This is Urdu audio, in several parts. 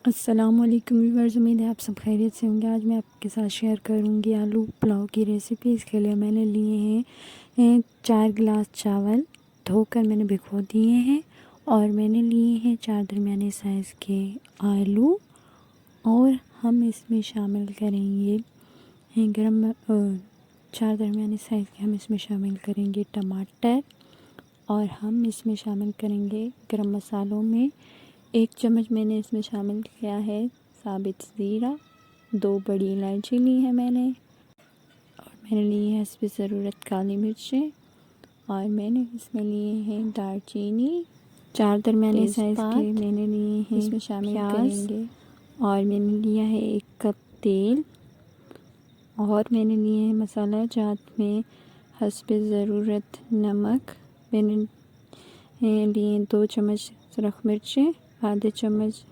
السلام علیکم ویورز، امید ہے آپ سب خیریت سے ہوں گے۔ آج میں آپ کے ساتھ شیئر کروں گی آلو پلاؤ کی ریسیپی۔ اس کے لیے میں نے لیے ہیں 4 گلاس چاول، دھو کر میں نے بھگو دیے ہیں، اور میں نے لیے ہیں 4 درمیانے سائز کے آلو، اور ہم اس میں شامل کریں گے 4 درمیانے سائز کے ہم اس میں شامل کریں گے ٹماٹر، اور ہم اس میں شامل کریں گے گرم مسالوں میں 1 چمچ میں نے اس میں شامل کیا ہے ثابت زیرہ، 2 بڑی الائچی لی ہے میں نے، اور میں نے لی ہے حسب ضرورت کالی مرچیں، اور میں نے اس میں لیے ہیں دار چینی، 4 درمیانے سائز کے میں نے لیے ہیں اس میں شامل کریں گے، اور میں نے لیا ہے 1 کپ تیل، اور میں نے لیے ہیں مسالہ جات میں حسب ضرورت نمک، میں نے لیے 2 چمچ سرخ مرچیں، آدھے چمچ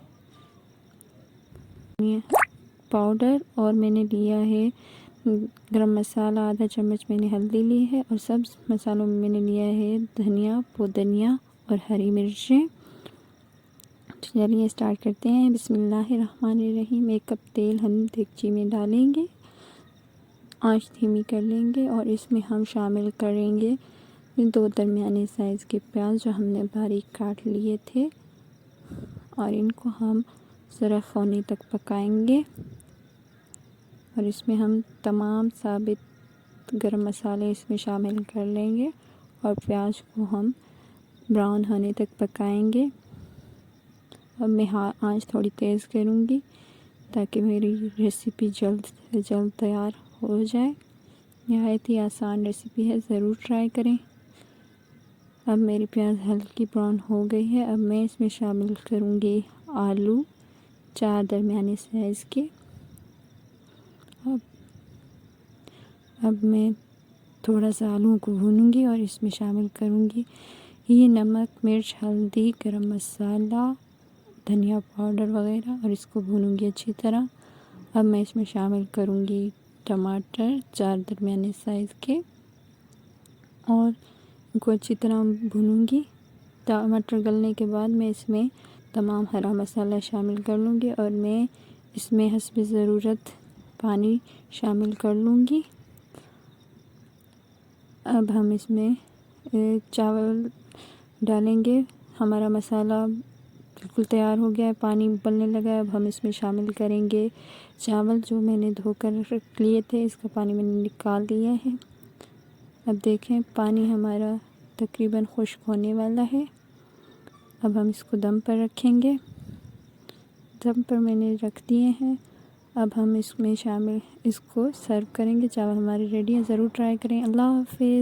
پاؤڈر، اور میں نے لیا ہے گرم مسالہ آدھا چمچ، میں نے ہلدی لی ہے، اور سبز مسالوں میں نے لیا ہے دھنیا، پودنیا اور ہری مرچیں۔ چلیے اسٹارٹ کرتے ہیں۔ بسم اللہ الرحمن الرحیم۔ 1 کپ تیل ہم دیگچی میں ڈالیں گے، آنچ دھیمی کر لیں گے، اور اس میں ہم شامل کریں گے 2 درمیانے سائز کے پیاز جو ہم نے باریک کاٹ لیے تھے، اور ان کو ہم سرخ ہونے تک پکائیں گے، اور اس میں ہم تمام ثابت گرم مسالے اس میں شامل کر لیں گے، اور پیاز کو ہم براؤن ہونے تک پکائیں گے۔ اب میں آنچ تھوڑی تیز کروں گی تاکہ میری ریسیپی جلد سے جلد تیار ہو جائے۔ نہایت ہی آسان ریسیپی ہے، ضرور ٹرائی کریں۔ اب میری پیاز ہلکی براؤن ہو گئی ہے۔ اب میں اس میں شامل کروں گی آلو 4 درمیانے سائز کے۔ اب میں تھوڑا سا آلووں کو بھونوں گی، اور اس میں شامل کروں گی یہ نمک، مرچ، ہلدی، گرم مسالہ، دھنیا پاؤڈر وغیرہ، اور اس کو بھونوں گی اچھی طرح۔ اب میں اس میں شامل کروں گی ٹماٹر 4 درمیانے سائز کے، اور ان کو اچھی طرح بھونوں گی۔ ٹماٹر گلنے کے بعد میں اس میں تمام ہرا مسالہ شامل کر لوں گی، اور میں اس میں حسب ضرورت پانی شامل کر لوں گی۔ اب ہم اس میں چاول ڈالیں گے۔ ہمارا مسالہ بالکل تیار ہو گیا ہے، پانی ابلنے لگا ہے۔ اب ہم اس میں شامل کریں گے چاول جو میں نے دھو کر رکھ لیے تھے، اس کا پانی میں نے نکال دیا ہے۔ اب دیکھیں پانی ہمارا تقریباً خشک ہونے والا ہے۔ اب ہم اس کو دم پر رکھیں گے۔ دم پر میں نے رکھ دیے ہیں۔ اب ہم اس میں اس کو سرو کریں گے۔ چاول ہمارے ریڈی ہیں، ضرور ٹرائی کریں۔ اللہ حافظ۔